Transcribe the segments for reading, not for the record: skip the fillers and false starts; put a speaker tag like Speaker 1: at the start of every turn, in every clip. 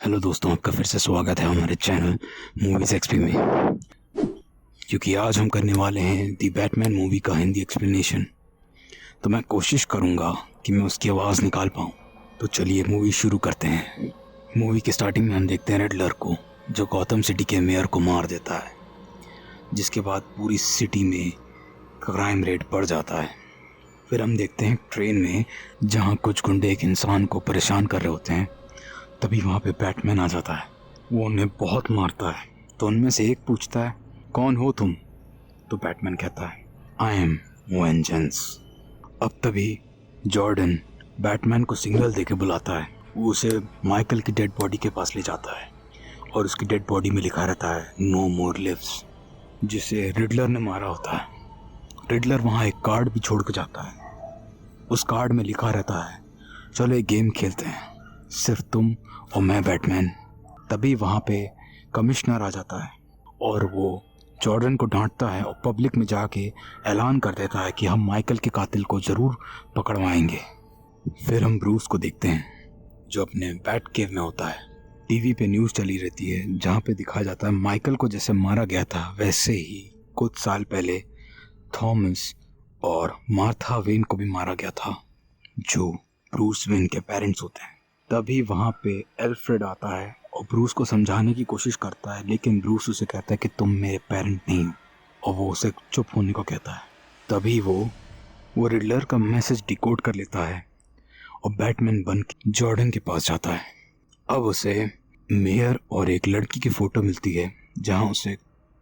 Speaker 1: Hello दोस्तों, आपका फिर से स्वागत है हमारे चैनल मूवीज एक्सपी में। क्योंकि आज हम करने वाले हैं दी बैटमैन मूवी का हिंदी एक्सप्लेनेशन, तो मैं कोशिश करूंगा कि मैं उसकी आवाज़ निकाल पाऊँ। तो चलिए मूवी शुरू करते हैं। मूवी के स्टार्टिंग में हम देखते हैं रिडलर को, जो गौतम सिटी के मेयर को मार देता है, जिसके बाद पूरी सिटी में क्राइम रेट बढ़ जाता है। फिर हम देखते हैं ट्रेन में, जहाँ कुछ गुंडे एक इंसान को परेशान कर रहे होते हैं। तभी वहाँ पे बैटमैन आ जाता है। वो उन्हें बहुत मारता है। तो उनमें से एक पूछता है, कौन हो तुम? तो बैटमैन कहता है, आई एम वेंजेंस। अब तभी जॉर्डन बैटमैन को सिग्नल देके बुलाता है। वो उसे माइकल की डेड बॉडी के पास ले जाता है और उसकी डेड बॉडी में लिखा रहता है नो मोर लिव्स, जिसे रिडलर ने मारा होता है। रिडलर वहाँ एक कार्ड भी छोड़ के जाता है। उस कार्ड में लिखा रहता है, चलो एक गेम खेलते हैं, सिर्फ तुम और मैं बैटमैन। तभी वहाँ पे कमिश्नर आ जाता है और वो जॉर्डन को डांटता है और पब्लिक में जाके ऐलान कर देता है कि हम माइकल के कातिल को ज़रूर पकड़वाएंगे। फिर हम ब्रूस को देखते हैं, जो अपने बैट केव में होता है। टीवी पे न्यूज़ चली रहती है, जहाँ पे दिखाया जाता है माइकल को जैसे मारा गया था, वैसे ही कुछ साल पहले थॉमस और मार्था वेन को भी मारा गया था, जो ब्रूस वेन के पेरेंट्स होते हैं। तभी वहाँ पे एल्फ्रेड आता है और ब्रूस को समझाने की कोशिश करता है, लेकिन ब्रूस उसे कहता है कि तुम मेरे पेरेंट नहीं हो, और वो उसे चुप होने को कहता है। तभी वो रिडलर का मैसेज डिकोड कर लेता है और बैटमैन बन के जॉर्डन के पास जाता है। अब उसे मेयर और एक लड़की की फ़ोटो मिलती है, जहाँ उसे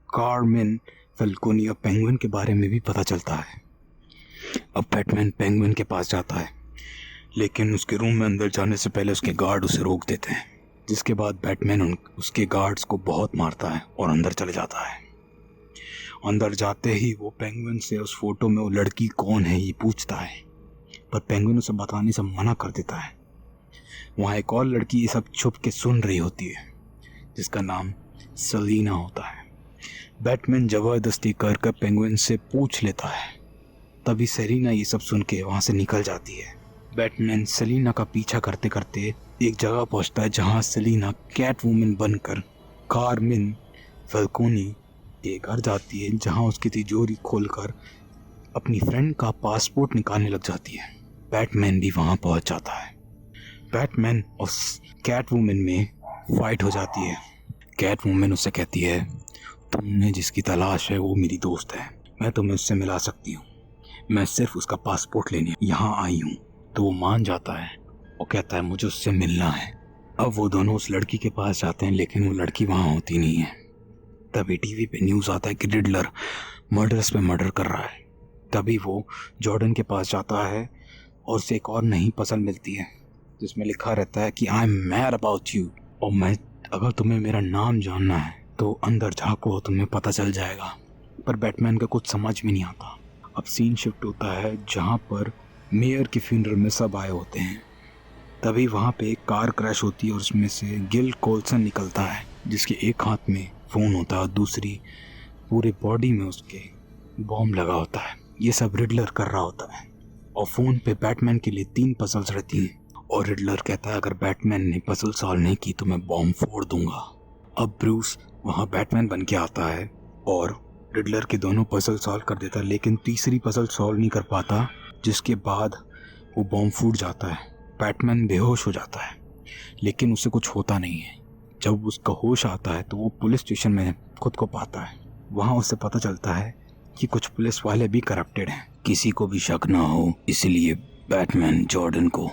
Speaker 1: कार्मेन फैल्कोनी और पेंगुइन के बारे में भी पता चलता है। अब बैटमैन पेंगुइन के पास जाता है, लेकिन उसके रूम में अंदर जाने से पहले उसके गार्ड उसे रोक देते हैं, जिसके बाद बैटमैन उसके गार्ड्स को बहुत मारता है और अंदर चले जाता है। अंदर जाते ही वो पेंगुइन से उस फोटो में वो लड़की कौन है ये पूछता है, पर पेंगुइन उसे बताने से मना कर देता है। वहाँ एक और लड़की ये सब छुप के सुन रही होती है, जिसका नाम सेलिना होता है। बैटमैन जबरदस्ती कर पेंगुइन से पूछ लेता है। तभी सेलिना ये सब सुन के वहाँ से निकल जाती है। बैटमैन सेलिना का पीछा करते करते एक जगह पहुंचता है, जहां सेलिना कैट वुमन बनकर कार्मिन फैल्कोनी के घर जाती है, जहां उसकी तिजोरी खोलकर अपनी फ्रेंड का पासपोर्ट निकालने लग जाती है। बैटमैन भी वहां पहुंच जाता है। बैटमैन और कैट वुमन में फाइट हो जाती है। कैट वुमन उससे कहती है, तुमने जिसकी तलाश है वो मेरी दोस्त है, मैं तुम्हें उससे मिला सकती हूँ, मैं सिर्फ उसका पासपोर्ट लेने यहाँ आई हूँ। तो वो मान जाता है और कहता है मुझे उससे मिलना है। अब वो दोनों उस लड़की के पास जाते हैं, लेकिन वो लड़की वहाँ होती नहीं है। तभी टीवी पे न्यूज़ आता है कि रिडलर मर्डर्स पे मर्डर कर रहा है। तभी वो जॉर्डन के पास जाता है और उसे एक और नई पजल मिलती है, जिसमें लिखा रहता है कि I am mad about you, और मैं अगर तुम्हें मेरा नाम जानना है तो अंदर झाँको, तुम्हें पता चल जाएगा। पर बैटमैन का कुछ समझ में नहीं आता। अब सीन शिफ्ट होता है, जहाँ पर मेयर के फ्यूनरल में सब आए होते हैं। तभी वहाँ पे एक कार क्रैश होती है और उसमें से गिल कोल्सन निकलता है, जिसके एक हाथ में फ़ोन होता है और दूसरी पूरे बॉडी में उसके बॉम्ब लगा होता है। ये सब रिडलर कर रहा होता है और फ़ोन पे बैटमैन के लिए 3 पजल्स रहती हैं और रिडलर कहता है अगर बैटमैन ने पजल सॉल्व नहीं की तो मैं बॉम्ब फोड़ दूंगा। अब ब्रूस वहाँ बैटमैन बन के आता है और रिडलर के दोनों पजल सॉल्व कर देता है, लेकिन तीसरी पजल सॉल्व नहीं कर पाता, जिसके बाद वो बॉम्ब फूट जाता है। बैटमैन बेहोश हो जाता है, लेकिन उसे कुछ होता नहीं है। जब उसका होश आता है तो वो पुलिस स्टेशन में खुद को पाता है। वहाँ उसे पता चलता है कि कुछ पुलिस वाले भी करप्टेड हैं। किसी को भी शक ना हो, इसलिए बैटमैन जॉर्डन को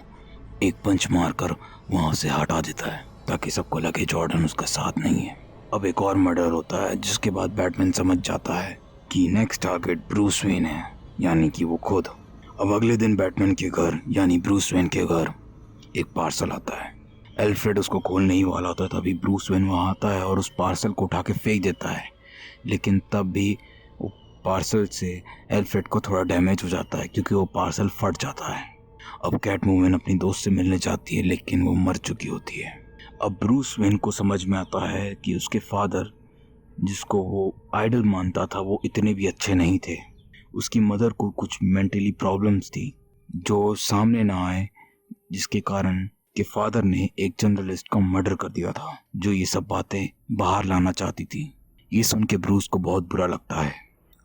Speaker 1: एक पंच मारकर वहाँ से हटा देता है, ताकि सबको लगे जॉर्डन उसका साथ नहीं है। अब एक और मर्डर होता है, जिसके बाद बैटमैन समझ जाता है कि नेक्स्ट टारगेट ब्रूस वेन है, यानी कि वो खुद। अब अगले दिन बैटमैन के घर यानी ब्रूस वेन के घर एक पार्सल आता है। एल्फ्रेड उसको खोलने ही वाला होता है, तभी ब्रूस वेन वहाँ आता है और उस पार्सल को उठा के फेंक देता है, लेकिन तब भी वो पार्सल से एल्फ्रेड को थोड़ा डैमेज हो जाता है, क्योंकि वो पार्सल फट जाता है। अब कैट वुमन अपनी दोस्त से मिलने जाती है, लेकिन वो मर चुकी होती है। अब ब्रूस वेन को समझ में आता है कि उसके फादर, जिसको वो आइडल मानता था, वो इतने भी अच्छे नहीं थे। उसकी मदर को कुछ मेंटली प्रॉब्लम्स थी जो सामने ना आए, जिसके कारण कि फादर ने एक जर्नलिस्ट का मर्डर कर दिया था जो ये सब बातें बाहर लाना चाहती थी। ये सुन के ब्रूस को बहुत बुरा लगता है।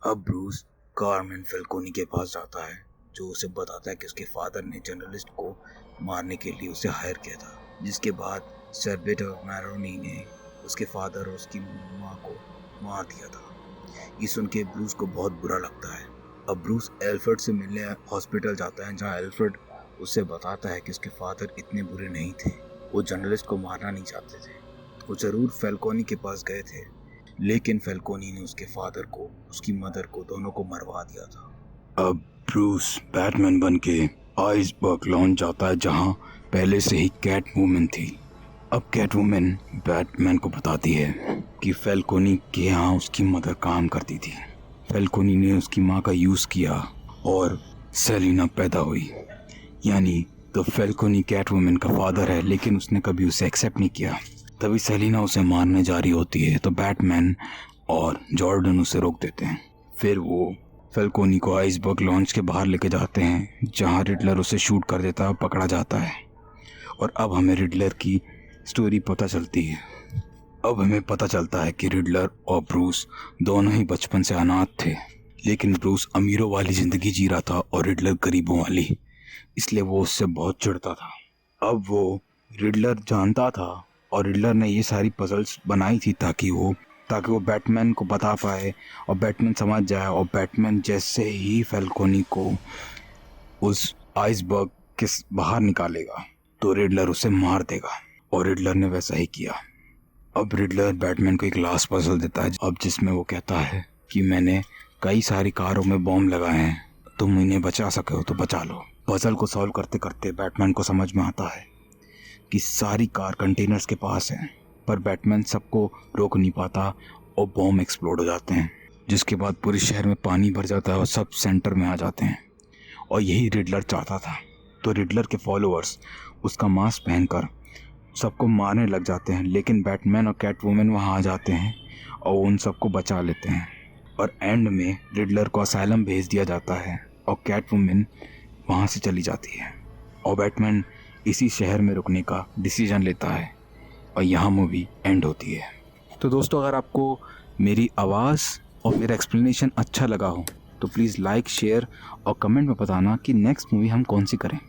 Speaker 1: अब ब्रूस कारमेन फैल्कोनी के पास जाता है जो उसे बताता है कि उसके फादर ने जर्नलिस्ट को मारने के लिए उसे हायर किया था, जिसके बाद सर्बेटो मैरोनी ने उसके फादर और उसकी माँ को मार दिया था। ये सुन के ब्रूस को बहुत बुरा लगता है। अब ब्रूस एल्फ्रेड से मिलने हॉस्पिटल जाता है जहाँ एल्फ्रेड उससे बताता है कि उसके फादर इतने बुरे नहीं थे, वो जर्नलिस्ट को मारना नहीं चाहते थे। वो ज़रूर फैल्कोनी के पास गए थे, लेकिन फैल्कोनी ने उसके फादर को, उसकी मदर को, दोनों को मरवा दिया था। अब ब्रूस बैटमैन बन के आइसबर्ग लॉन्च जाता है जहाँ पहले से ही कैट वुमन थी। अब कैट वुमन बैटमैन को बताती है कि फैल्कोनी के यहाँ उसकी मदर काम करती थी। फैल्कोनी ने उसकी माँ का यूज़ किया और सेलिना पैदा हुई। यानी तो फैल्कोनी कैट वुमन का फादर है, लेकिन उसने कभी उसे एक्सेप्ट नहीं किया। तभी सेलिना उसे मारने जा रही होती है तो बैटमैन और जॉर्डन उसे रोक देते हैं। फिर वो फैल्कोनी को आइसबर्ग लॉन्च के बाहर लेके जाते हैं जहाँ रिडलर उसे शूट कर देता है और पकड़ा जाता है। और अब हमें रिडलर की स्टोरी पता चलती है। अब हमें पता चलता है कि रिडलर और ब्रूस दोनों ही बचपन से अनाथ थे, लेकिन ब्रूस अमीरों वाली ज़िंदगी जी रहा था और रिडलर गरीबों वाली, इसलिए वो उससे बहुत चिढ़ता था। अब वो रिडलर जानता था और रिडलर ने ये सारी पजल्स बनाई थी ताकि वो बैटमैन को बता पाए और बैटमैन समझ जाए। और बैटमैन जैसे ही फैल्कोनी को उस आइसबर्ग के बाहर निकालेगा तो रिडलर उसे मार देगा, और रिडलर ने वैसा ही किया। अब रिडलर बैटमैन को एक लास्ट पजल देता है, अब जिसमें वो कहता है कि मैंने कई सारी कारों में बॉम्ब लगाए हैं, तुम इन्हें बचा सके हो तो बचा लो। पजल को सॉल्व करते करते बैटमैन को समझ में आता है कि सारी कार कंटेनर्स के पास हैं, पर बैटमैन सबको रोक नहीं पाता और बॉम्ब एक्सप्लोड हो जाते हैं, जिसके बाद पूरे शहर में पानी भर जाता है और सब सेंटर में आ जाते हैं। और यही रिडलर चाहता था। तो रिडलर के फॉलोअर्स उसका मास्क पहनकर सबको मारने लग जाते हैं, लेकिन बैटमैन और कैट वुमन वहाँ आ जाते हैं और उन सबको बचा लेते हैं। और एंड में रिडलर को असाइलम भेज दिया जाता है और कैट वुमन वहाँ से चली जाती है और बैटमैन इसी शहर में रुकने का डिसीजन लेता है और यहाँ मूवी एंड होती है। तो दोस्तों, अगर आपको मेरी आवाज़ और मेरा एक्सप्लेनेशन अच्छा लगा हो तो प्लीज़ लाइक, शेयर और कमेंट में बताना कि नेक्स्ट मूवी हम कौन सी करें।